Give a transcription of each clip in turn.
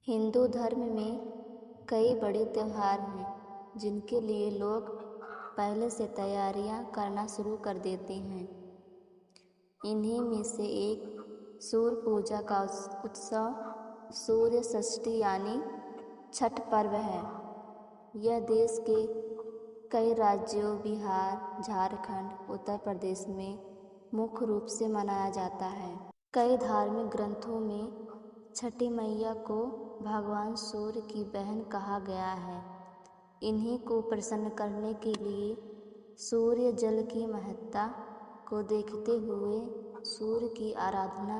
हिंदू धर्म में कई बड़े त्योहार हैं जिनके लिए लोग पहले से तैयारियां करना शुरू कर देते हैं। इन्हीं में से एक सूर्य पूजा का उत्सव सूर्य षष्ठी यानी छठ पर्व है। यह देश के कई राज्यों बिहार, झारखंड, उत्तर प्रदेश में मुख्य रूप से मनाया जाता है। कई धार्मिक ग्रंथों में छठी मैया को भगवान सूर्य की बहन कहा गया है। इन्हीं को प्रसन्न करने के लिए सूर्य जल की महत्ता को देखते हुए सूर्य की आराधना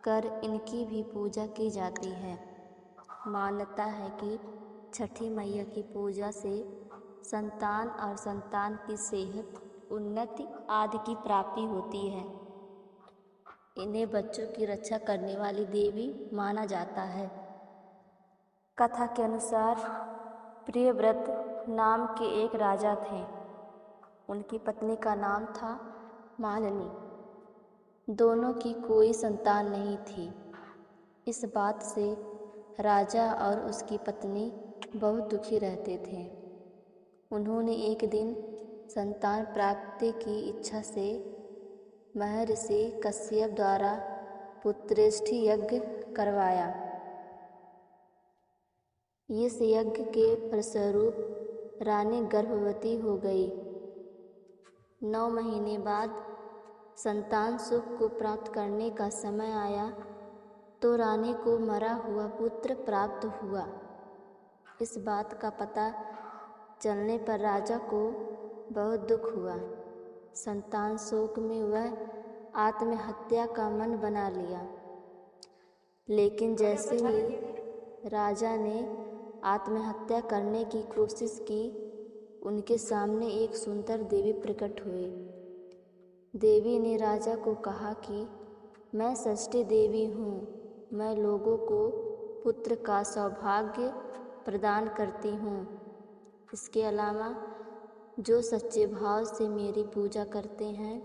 कर इनकी भी पूजा की जाती है। मान्यता है कि छठी मैया की पूजा से संतान और संतान की सेहत, उन्नति आदि की प्राप्ति होती है। इन्हें बच्चों की रक्षा करने वाली देवी माना जाता है। कथा के अनुसार प्रियव्रत नाम के एक राजा थे। उनकी पत्नी का नाम था मालिनी। दोनों की कोई संतान नहीं थी। इस बात से राजा और उसकी पत्नी बहुत दुखी रहते थे। उन्होंने एक दिन संतान प्राप्ति की इच्छा से महर्षि कश्यप द्वारा पुत्रेष्ठि यज्ञ करवाया। इस यज्ञ के फलस्वरूप रानी गर्भवती हो गई। 9 महीने बाद संतान सुख को प्राप्त करने का समय आया तो रानी को मरा हुआ पुत्र प्राप्त हुआ। इस बात का पता चलने पर राजा को बहुत दुख हुआ। संतान शोक में वह आत्महत्या का मन बना लिया। लेकिन जैसे ही राजा ने आत्महत्या करने की कोशिश की, उनके सामने एक सुंदर देवी प्रकट हुई। देवी ने राजा को कहा कि मैं षष्ठी देवी हूँ। मैं लोगों को पुत्र का सौभाग्य प्रदान करती हूँ। इसके अलावा जो सच्चे भाव से मेरी पूजा करते हैं,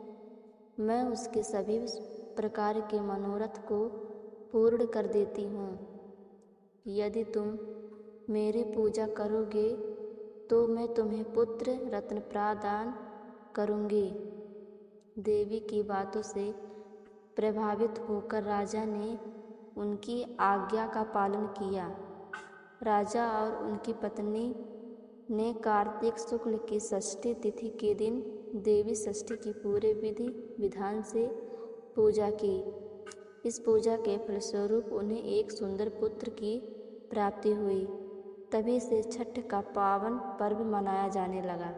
मैं उसके सभी प्रकार के मनोरथ को पूर्ण कर देती हूँ। यदि तुम मेरी पूजा करोगे तो मैं तुम्हें पुत्र रत्न प्रदान करूँगी। देवी की बातों से प्रभावित होकर राजा ने उनकी आज्ञा का पालन किया। राजा और उनकी पत्नी ने कार्तिक शुक्ल की षष्ठी तिथि के दिन देवी षष्ठी की पूरे विधि विधान से पूजा की। इस पूजा के फलस्वरूप उन्हें एक सुंदर पुत्र की प्राप्ति हुई। तभी से छठ का पावन पर्व मनाया जाने लगा।